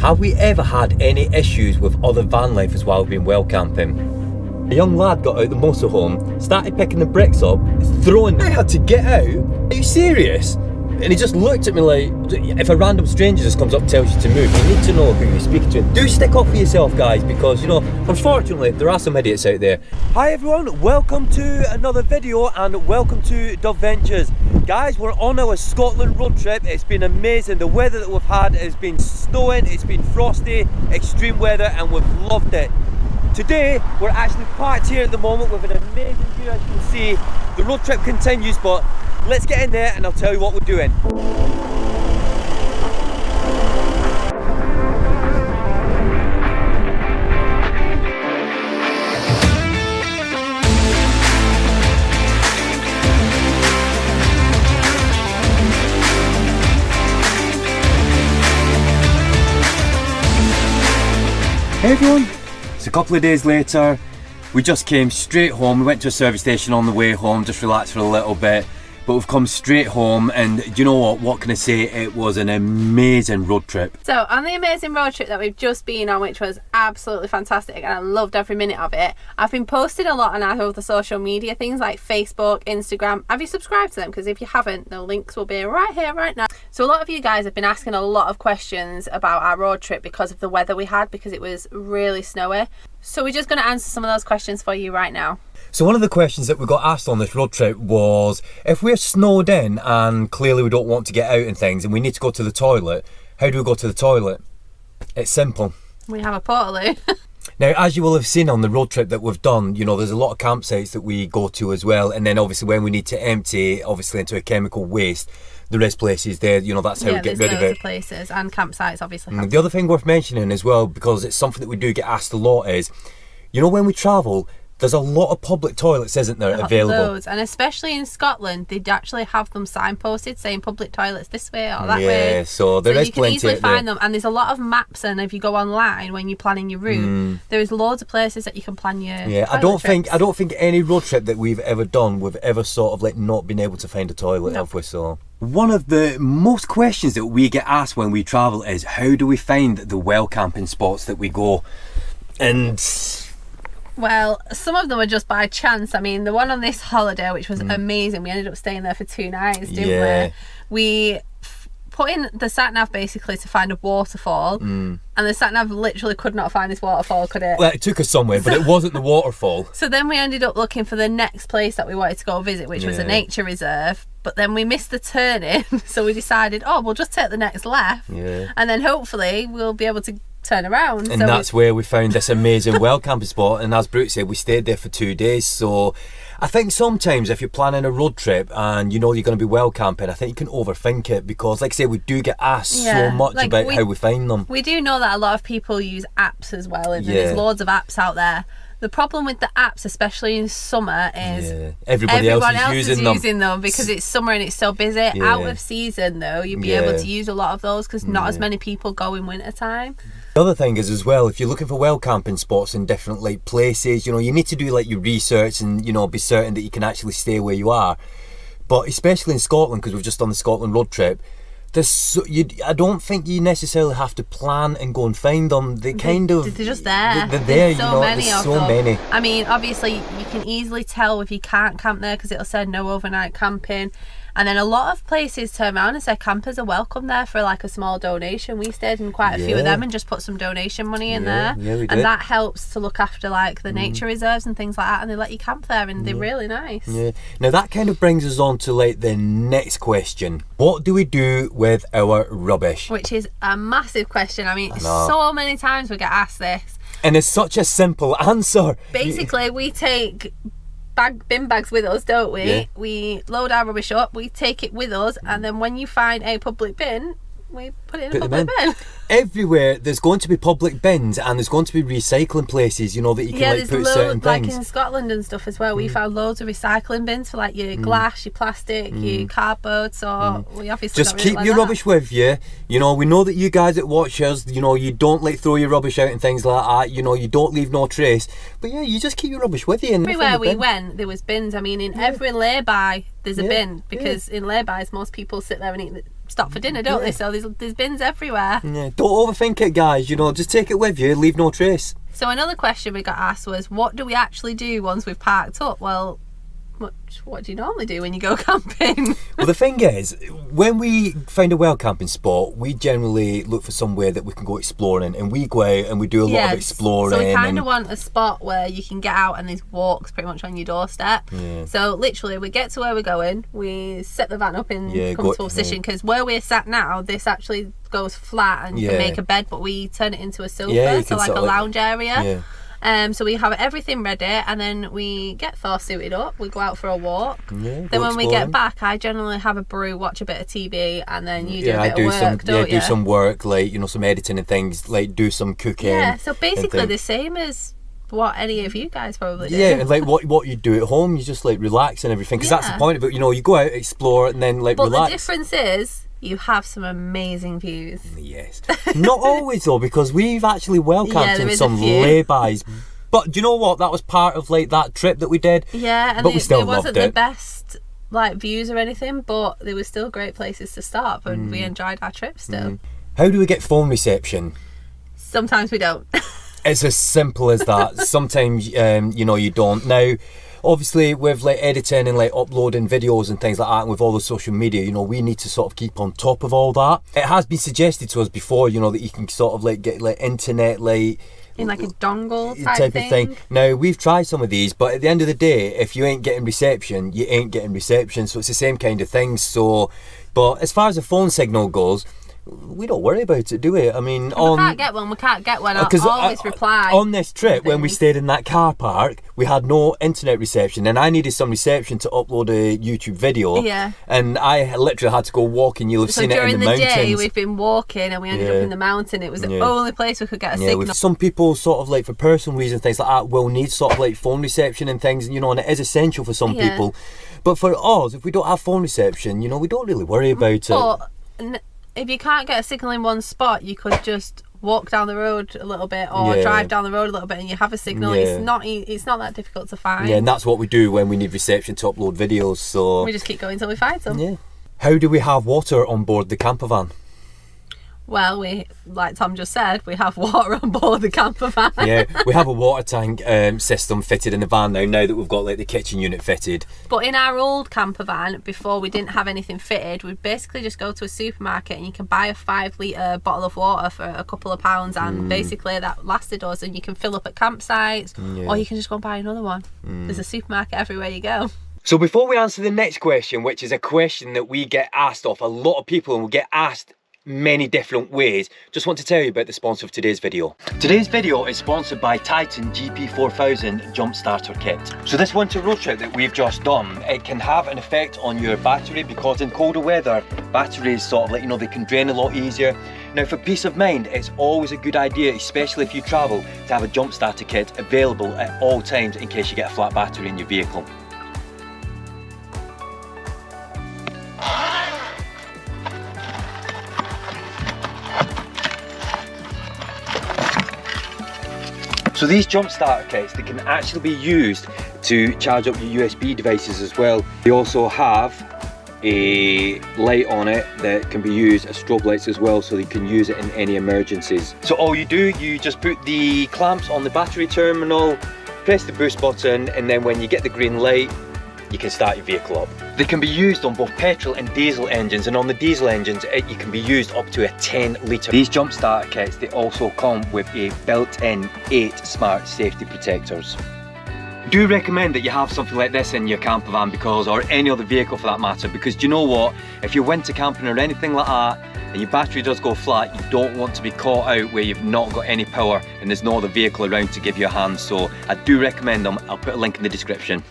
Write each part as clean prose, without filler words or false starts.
Have we ever had any issues with other van lifers while we've been well camping? A young lad got out the motorhome, started picking the bricks up, throwing them. I had to get out. Are you serious? And he just looked at me like, if a random stranger just comes up and tells you to move, you need to know who you're speaking to. Do stick up for yourself, guys, because, you know, unfortunately, there are some idiots out there. Hi everyone, welcome to another video and welcome to dubventures. Guys, we're on our Scotland road trip. It's been amazing. The weather that we've had has been snowing, it's been frosty, extreme weather, and we've loved it. Today, we're actually parked here at the moment with an amazing view, as you can see. The road trip continues, but let's get in there and I'll tell you what we're doing. Hey everyone, it's a couple of days later. We just came straight home. We went to a service station on the way home, just relaxed for a little bit. But we've come straight home, and do you know what can I say? It was an amazing road trip. So on the amazing road trip that we've just been on, which was absolutely fantastic, and I loved every minute of it, I've been posting a lot on our other social media things like Facebook, Instagram. Have you subscribed to them? Because if you haven't, the links will be right here, right now. So a lot of you guys have been asking a lot of questions about our road trip because of the weather we had, because it was really snowy. So we're just going to answer some of those questions for you right now. So one of the questions that we got asked on this road trip was, if we're snowed in and clearly we don't want to get out and things and we need to go to the toilet, how do we go to the toilet? It's simple. We have a portaloo. Now, as you will have seen on the road trip that we've done, you know, there's a lot of campsites that we go to as well. And then obviously when we need to empty, obviously into a chemical waste, there is places there, you know, that's how we get rid of it. Yeah, there's places and campsites obviously. The other thing worth mentioning as well, because it's something that we do get asked a lot, is, you know, when we travel, there's a lot of public toilets, isn't there, available? Loads, and especially in Scotland, they'd actually have them signposted saying public toilets this way or that way. Yeah, so there is plenty. You can easily find them, and there's a lot of maps. And if you go online when you're planning your route, there's loads of places that you can plan your. Yeah, I don't think any road trip that we've ever done, we've ever sort of like not been able to find a toilet, have we? So one of the most questions that we get asked when we travel is, how do we find the well camping spots that we go? And well, some of them are just by chance. I mean, the one on this holiday, which was amazing, we ended up staying there for 2 nights, didn't we? We put in the sat-nav basically to find a waterfall, and the sat-nav literally could not find this waterfall, could it? Well, it took us somewhere, but it wasn't the waterfall. So then we ended up looking for the next place that we wanted to go visit, which was a nature reserve. But then we missed the turning, so we decided, oh, we'll just take the next left, and then hopefully we'll be able to turn around. And so that's where we found this amazing well camping spot, and as Brooke said, we stayed there for 2 days. So I think sometimes if you're planning a road trip and you know you're going to be well camping, I think you can overthink it, because like I say, we do get asked so much about how we find them. We do know that a lot of people use apps as well, and there's loads of apps out there. The problem with the apps, especially in summer, is everybody else is using them because it's summer and it's so busy. Out of season though, you'd be able to use a lot of those because not as many people go in winter time. The other thing is as well, if you're looking for well camping spots in different like places, you know, you need to do like your research and, you know, be certain that you can actually stay where you are. But especially in Scotland, because we've just done the Scotland road trip, I don't think you necessarily have to plan and go and find them. They're just there. They're there, there's so many. I mean, obviously you can easily tell if you can't camp there because it'll say no overnight camping. And then a lot of places turn around and say campers are welcome there for like a small donation. We stayed in quite a few of them and just put some donation money in there. Yeah, we did. And that helps to look after like the nature reserves and things like that, and they let you camp there, and they're really nice. Yeah. Now that kind of brings us on to like the next question. What do we do with our rubbish? Which is a massive question. I mean, so many times we get asked this. And it's such a simple answer. Basically, we take bin bags with us, don't we? We load our rubbish up, we take it with us, and then when you find a public bin, we put it in a public bin. Everywhere there's going to be public bins, and there's going to be recycling places, you know, that you can like put certain things. Like in Scotland and stuff as well, we found loads of recycling bins for like your glass, your plastic, your cardboard. So we obviously just keep your rubbish with you. You know, we know that you guys that watch us, you know, you don't like throw your rubbish out and things like that. You know, you don't leave no trace. But yeah, you just keep your rubbish with you. And everywhere we went, there was bins. I mean, in every lay-by, there's a bin, because in lay-bys most people sit there and eat stop for dinner, don't they? So there's bins everywhere. Yeah, don't overthink it, guys. You know, just take it with you, leave no trace. So another question we got asked was, what do we actually do once we've parked up? Well, what do you normally do when you go camping? Well, the thing is, when we find a well camping spot, we generally look for somewhere that we can go exploring, and we go out and we do a lot of exploring. So we kind of want a spot where you can get out and there's walks pretty much on your doorstep. Yeah. So literally, we get to where we're going, we set the van up in comfortable position, because where we're sat now, this actually goes flat and you can make a bed, but we turn it into a sofa, so like a lounge area. Yeah. So we have everything ready, and then we get Thor suited up, we go out for a walk. Yeah, then when we get back, I generally have a brew, watch a bit of TV, and then you do a bit of work, don't you? do some work, like, you know, some editing and things, like do some cooking. Yeah, so basically the same as what any of you guys probably do. Yeah, and like what you do at home, you just like relax and everything, because that's the point of it. You know, you go out, explore, and then like relax. But the difference is, you have some amazing views. Yes. Not always though, because we've actually well camped in some laybys. But do you know what? That was part of like that trip that we did. Yeah, and but we still loved wasn't the best like views or anything, but there were still great places to stop, and we enjoyed our trip still. How do we get phone reception? Sometimes we don't. It's as simple as that. Sometimes you know, you don't. Now, obviously with like editing and like uploading videos and things like that, and with all the social media, you know, we need to sort of keep on top of all that. It has been suggested to us before, you know, that you can sort of like get like internet like in like a dongle type of thing. Now, we've tried some of these, but at the end of the day, if you ain't getting reception, you ain't getting reception. So it's the same kind of thing. So, but as far as the phone signal goes, we don't worry about it, do we? I mean, we can't get one. I'll always reply. On this trip, when we stayed in that car park, we had no internet reception, and I needed some reception to upload a YouTube video. Yeah. And I literally had to go walking. You'll have seen it in the mountains. During the day, we've been walking, and we ended up in the mountain. It was the only place we could get a signal. With some people, sort of like for personal reasons, things like that, will need sort of like phone reception and things, you know, and it is essential for some people. But for us, if we don't have phone reception, you know, we don't really worry about it. If you can't get a signal in one spot, you could just walk down the road a little bit, or drive down the road a little bit, and you have a signal. It's not that difficult to find. Yeah, and that's what we do when we need reception to upload videos. So we just keep going until we find some. Yeah. How do we have water on board the camper van? Well, we, like Tom just said, we have water on board the camper van. Yeah, we have a water tank system fitted in the van now that we've got like the kitchen unit fitted. But in our old camper van, before we didn't have anything fitted, we'd basically just go to a supermarket and you can buy a 5 litre bottle of water for a couple of pounds, and basically that lasted us, and you can fill up at campsites, or you can just go and buy another one. There's a supermarket everywhere you go. So before we answer the next question, which is a question that we get asked of a lot of people, and we get asked many different ways, just want to tell you about the sponsor of today's video. Today's video is sponsored by Titan GP4000 Jump Starter Kit. So this winter road trip that we've just done, it can have an effect on your battery, because in colder weather, batteries sort of like, you know, they can drain a lot easier. Now, for peace of mind, it's always a good idea, especially if you travel, to have a jump starter kit available at all times in case you get a flat battery in your vehicle. So these jump starter kits, they can actually be used to charge up your USB devices as well. They also have a light on it that can be used as strobe lights as well, so you can use it in any emergencies. So all you do, you just put the clamps on the battery terminal, press the boost button, and then when you get the green light, you can start your vehicle up. They can be used on both petrol and diesel engines, and on the diesel engines you can be used up to a 10 litre. These jump starter kits, they also come with a built-in 8 smart safety protectors. Do recommend that you have something like this in your camper van, because, or any other vehicle for that matter, because do you know what, if you're winter camping or anything like that and your battery does go flat, you don't want to be caught out where you've not got any power and there's no other vehicle around to give you a hand. So I do recommend them. I'll put a link in the description.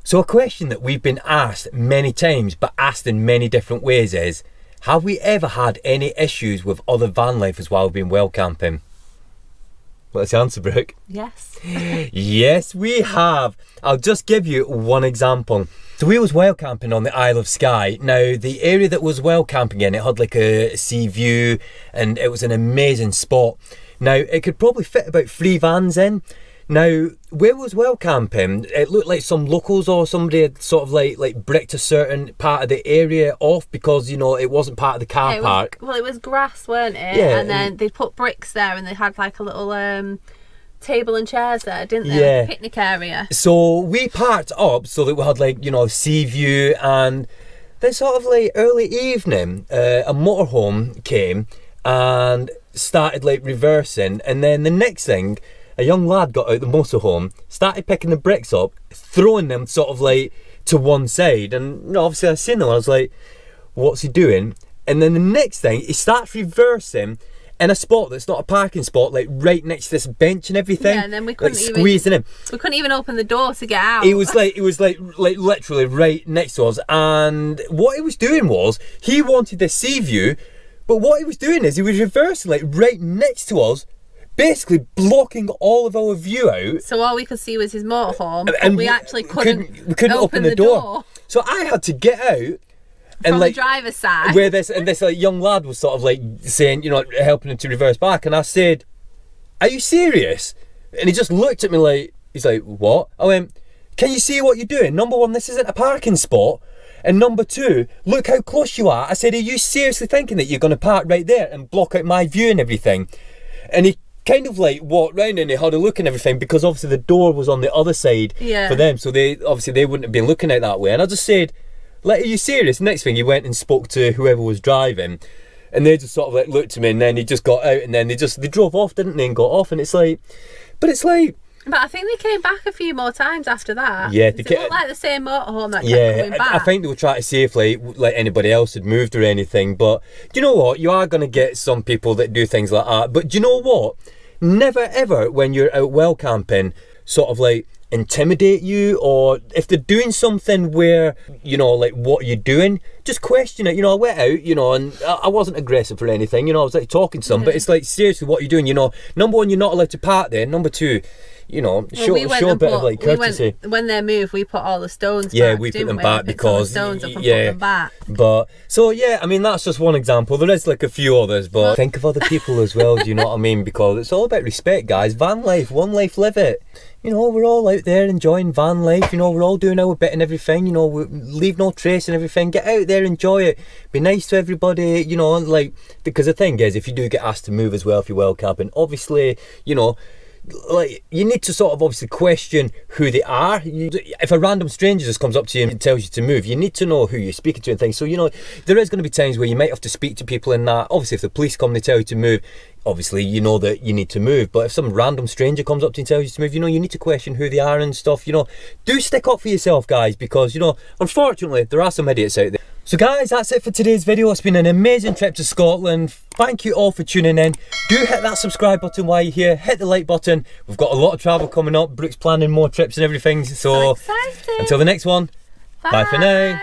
So a question that we've been asked many times, but asked in many different ways, is, have we ever had any issues with other van lifers while we've been well camping? What's the answer, Brooke? Yes. Yes, we have. I'll just give you one example. So we was well camping on the Isle of Skye. Now, the area that was well camping in, it had like a sea view, and it was an amazing spot. Now, it could probably fit about 3 vans in. Now, where was well camping, it looked like some locals or somebody had sort of like bricked a certain part of the area off because, you know, it wasn't part of the car park. Well, it was grass, weren't it? Yeah. And then they put bricks there and they had like a little table and chairs there, didn't they? Yeah. Like a picnic area. So we parked up so that we had like, you know, sea view, and then sort of like early evening, a motorhome came and started like reversing, and then the next thing, a young lad got out the motorhome, started picking the bricks up, throwing them sort of like to one side, and you know, obviously I seen them, I was like, what's he doing? And then the next thing, he starts reversing in a spot that's not a parking spot, like right next to this bench and everything. Yeah, and then we couldn't like squeezing in. We couldn't even open the door to get out. It was like literally right next to us, and what he was doing was he wanted the sea view, but what he was doing is he was reversing like right next to us, basically blocking all of our view out. So all we could see was his motorhome, and we actually couldn't open the door. So I had to get out and from like the driver's side, where this like young lad was sort of like saying, you know, helping him to reverse back, and I said, "Are you serious?" And he just looked at me like, he's like, "What?" I went, "Can you see what you're doing? Number one, this isn't a parking spot. And number two, look how close you are." I said, "Are you seriously thinking that you're going to park right there and block out my view and everything?" And he kind of like walked round and he had a look and everything, because obviously the door was on the other side for them, so they wouldn't have been looking out that way. And I just said, like, "Are you serious?" Next thing, he went and spoke to whoever was driving, and they just sort of like looked at me, and then he just got out, and then they drove off, didn't they, and got off. And it's like, but I think they came back a few more times after that. Yeah, it looked like the same motorhome that kept coming back. I think they were trying to see if like anybody else had moved or anything. But do you know what? You are going to get some people that do things like that. But do you know what? Never ever, when you're out well camping, sort of like intimidate you, or if they're doing something where, you know, like, what you're doing, just question it. You know, I went out, you know, and I wasn't aggressive or anything, you know, I was like talking to them, but it's like, seriously, what you're doing, you know, number one, you're not allowed to park there, number two, you know, show a bit of like courtesy. When they moved, we put all the stones back. Yeah, we put them back because stones up and put them back. But so yeah, I mean, that's just one example. There is like a few others, but think of other people as well. Do you know what I mean? Because it's all about respect, guys. Van life, one life, live it. You know, we're all out there enjoying van life. You know, we're all doing our bit and everything. You know, we leave no trace and everything. Get out there, enjoy it. Be nice to everybody. You know, like, because the thing is, if you do get asked to move as well, if you're well camping, obviously, you know, like, you need to sort of obviously question who they are. If a random stranger just comes up to you and tells you to move, you need to know who you're speaking to and things. So, you know, there is going to be times where you might have to speak to people in that. Obviously, if the police come, they tell you to move, obviously you know that you need to move. But if some random stranger comes up to you and tells you to move, you know, you need to question who they are and stuff. You know, do stick up for yourself, guys, because, you know, unfortunately, there are some idiots out there. So guys, that's it for today's video. It's been an amazing trip to Scotland. Thank you all for tuning in. Do hit that subscribe button while you're here. Hit the like button. We've got a lot of travel coming up. Brooke's planning more trips and everything. So excited. Until the next one, bye for now.